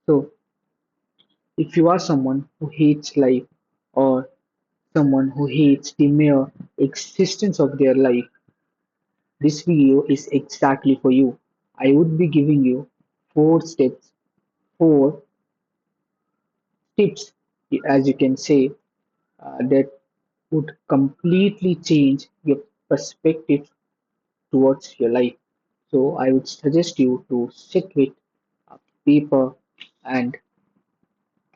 So, if you are someone who hates life or someone who hates the mere existence of their life, this video is exactly for you. I would be giving you 4 steps, 4 tips, as you can say, that would completely change your perspective towards your life. So I would suggest you to sit with a paper and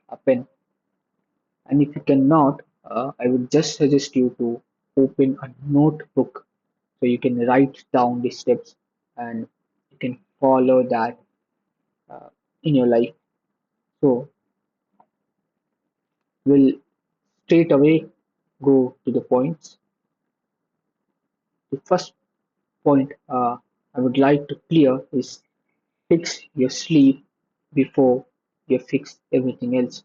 a pen. And if you cannot, I would just suggest you to open a notebook so you can write down the steps and you can follow that uh, in your life. So we'll straight away go to the points. The first point I would like to clear is fix your sleep before you fix everything else.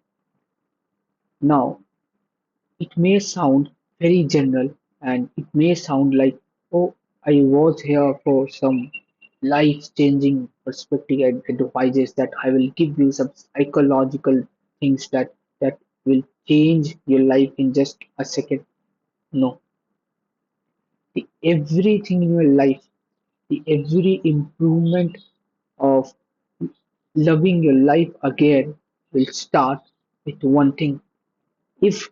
Now, it may sound very general and it may sound like, oh, I was here for some life changing perspective and advices that I will give you some psychological things that will change your life in just a second. No, everything in your life, the every improvement of loving your life again will start with one thing. If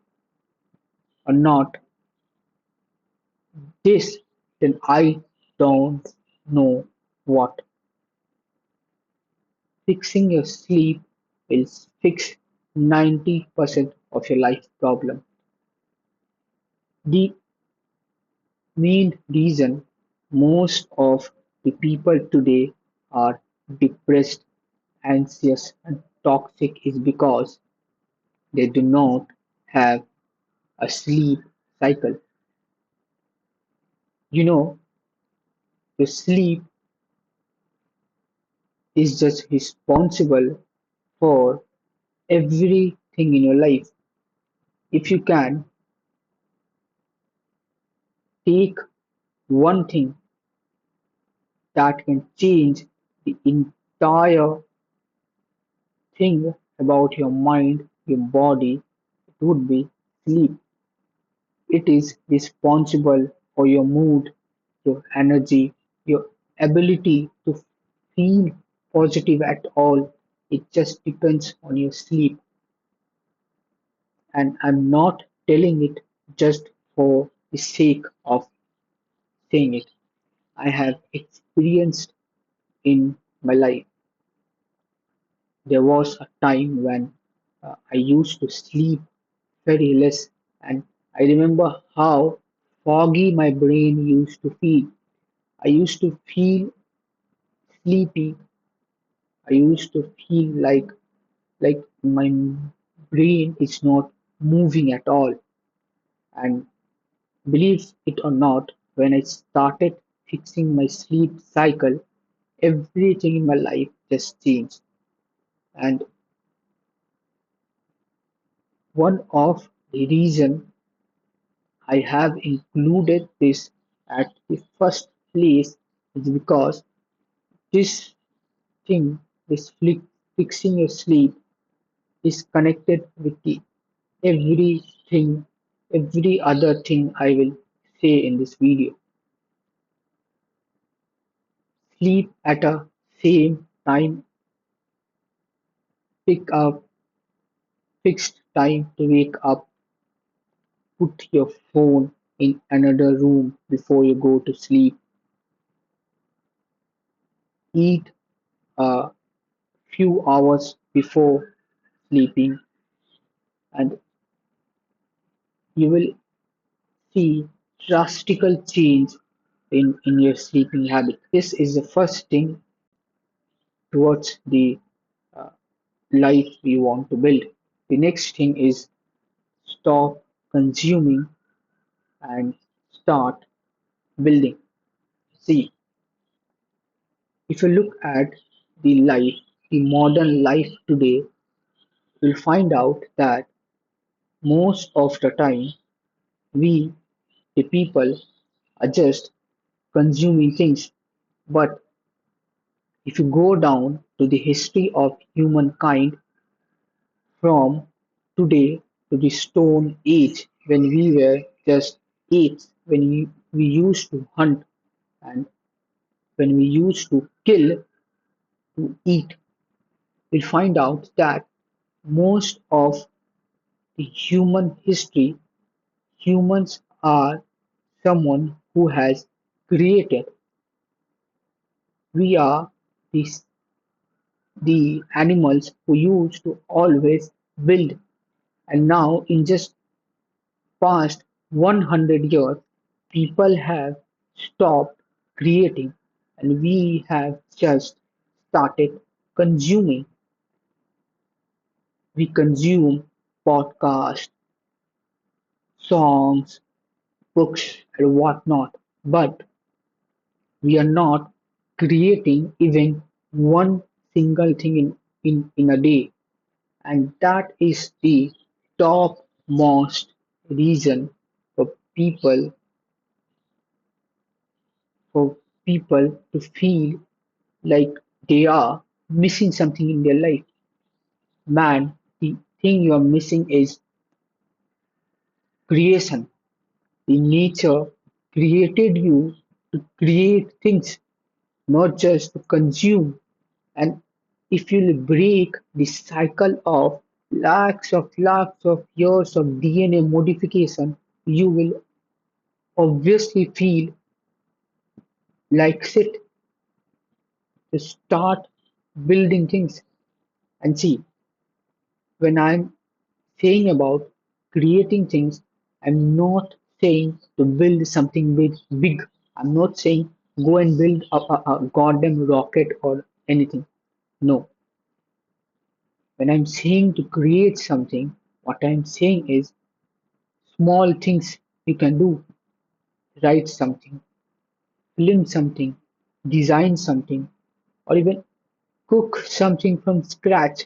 or not this, then I don't know what. Fixing your sleep will fix 90% of your life problem. The main reason most of the people today are depressed, anxious, and toxic is because they do not have a sleep cycle. You know, your sleep is just responsible for everything in your life. If you can take one thing that can change the entire thing about your mind, your body, it would be sleep. It is responsible for your mood, your energy, your ability to feel positive at all. It just depends on your sleep. And I'm not telling it just for the sake of saying it. I have experienced in my life. There was a time when I used to sleep very less, and I remember how foggy my brain used to feel. I used to feel sleepy. I used to feel like my brain is not moving at all. And believe it or not, when I started fixing my sleep cycle, everything in my life just changed. And one of the reason I have included this at the first place is because this thing, fixing your sleep, is connected with the everything, every other thing I will say in this video. Sleep at a same time, pick up fixed time to wake up, put your phone in another room before you go to sleep, eat a few hours before sleeping, and you will see drastical change in your sleeping habit. This is the first thing towards the uh, life we want to build. The next thing is stop consuming and start building. See, if you look at the modern life today, you'll find out that most of the time we, the people, are just consuming things. But If you go down to the history of humankind from today to the Stone Age when we were just apes, when we used to hunt and when we used to kill to eat, we'll find out that most of the human history, humans are someone who has created. We are the, the animals who used to always build, and now in just past 100 years, people have stopped creating and we have just started consuming. We consume podcasts, songs, books, and whatnot, but we are not creating even one single thing in a day. And that is the topmost reason for people for people to feel like they are missing something in their life. Man, the thing you are missing is creation. The nature created you to create things, not just to consume. And if you break the cycle of lakhs of years of DNA modification, you will obviously feel like shit to start building things. And see, when I'm saying about creating things, I'm not saying to build something big. I'm not saying go and build a goddamn rocket or anything. No. When I'm saying to create something, what I'm saying is small things you can do. Write something, film something, design something, or even cook something from scratch.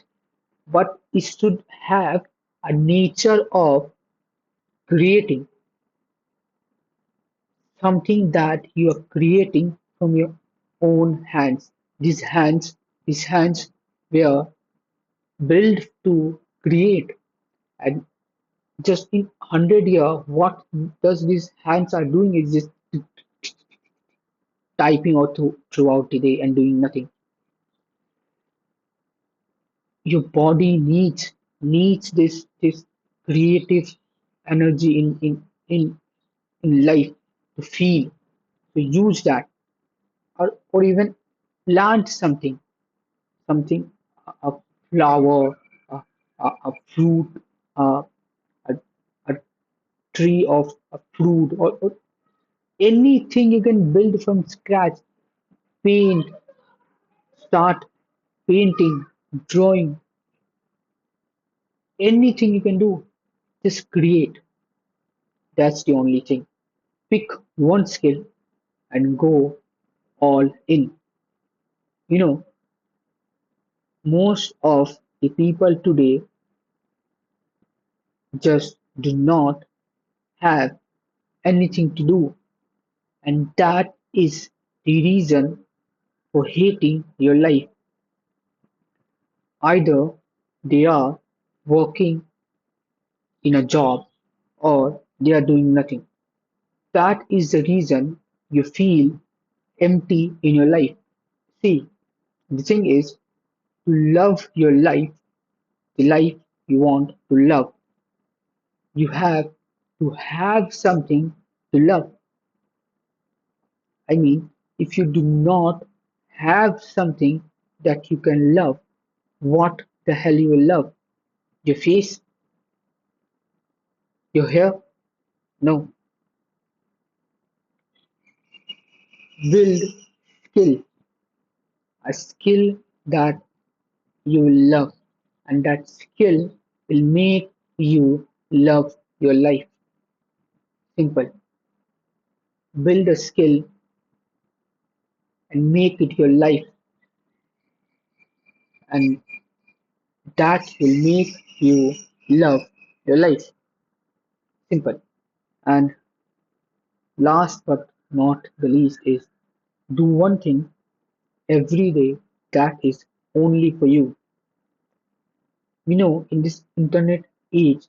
But it should have a nature of creating something that you are creating from your own hands. These hands, these hands were built to create, and just in 100 years, what does these hands are doing is just typing out throughout the day and doing nothing. Your body needs this creative energy in life to feel, to use that, or even plant something, a flower, a fruit, a, a, a tree of a fruit, or anything you can build from scratch. Paint, start painting, drawing, anything you can do. Just create. That's the only thing. Pick one skill and go all in. You know, most of the people today just do not have anything to do, and that is the reason for hating your life. Either they are working in a job or they are doing nothing. That is the reason you feel empty in your life. See, the thing is to love your life, the life you want to love, you have to have something to love. I mean, if you do not have something that you can love, what the hell you will love? Your face? Your hair? No. Build skill, a skill that you will love, and that skill will make you love your life. Simple. Build a skill and make it your life, and that will make you love your life. Simple. And last but not the least is do one thing every day that is only for you. In this internet age,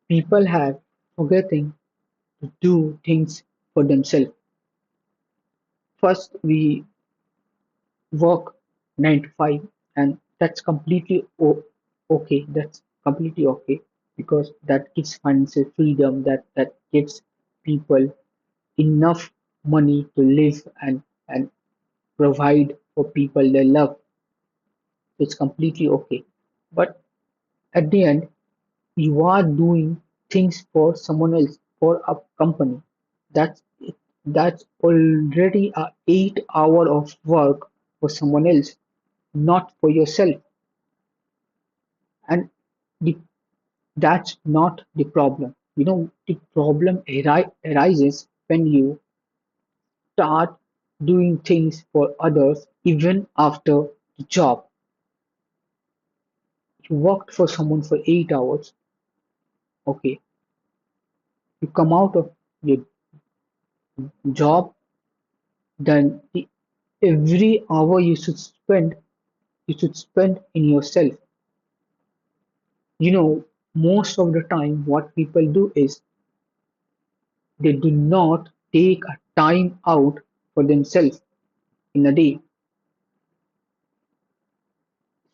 people have forgetting to do things for themselves. First, we work 9 to 5, and that's completely okay. That's completely okay because that gives financial freedom, that gives people enough money to live and provide for people they love. It's completely okay. But at the end, you are doing things for someone else, for a company. That's that's already a 8 hour of work for someone else, not for yourself. And the, that's not the problem. The problem arises when you start doing things for others even after the job. You worked for someone for 8 hours. Okay, you come out of your job, then every hour you should spend in yourself. Most of the time what people do is they do not take a time out for themselves in a day.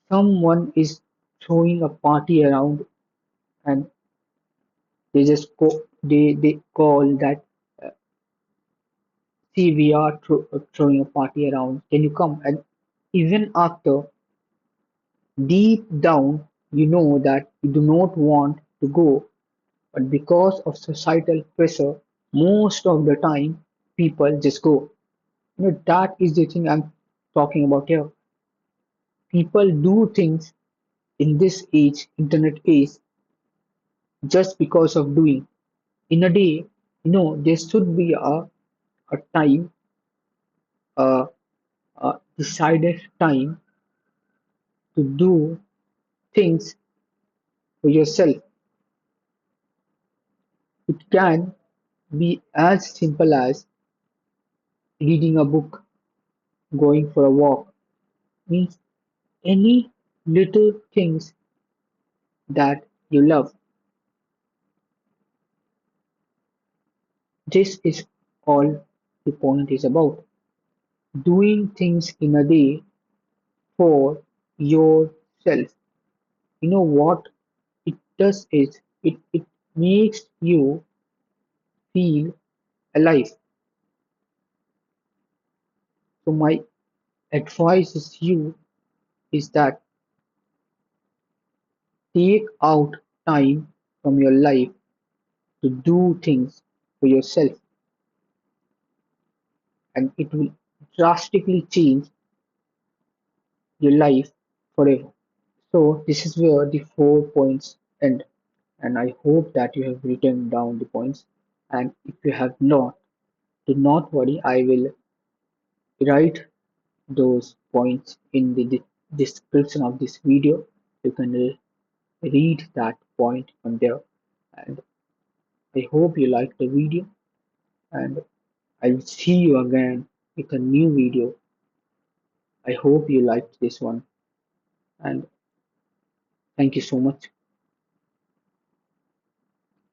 Someone is throwing a party around, and they call that, see, we are throwing a party around, can you come? And even after, deep down, you know that you do not want to go, but because of societal pressure, most of the time people just go. That is the thing I'm talking about here. People do things in this age, internet age, just because of doing. In a day, there should be a time, a, a decided time to do things for yourself. It can be as simple as reading a book, going for a walk, means any little things that you love. This is all the point is about. Doing things in a day for yourself. What it does is it makes you feel alive. So my advice is you is that take out time from your life to do things for yourself, and it will drastically change your life forever. So this is where the 4 points end, and I hope that you have written down the points. And if you have not, do not worry. I will write those points in the description of this video. You can read that point from there. And I hope you liked the video, and I'll see you again with a new video. I hope you liked this one, and thank you so much.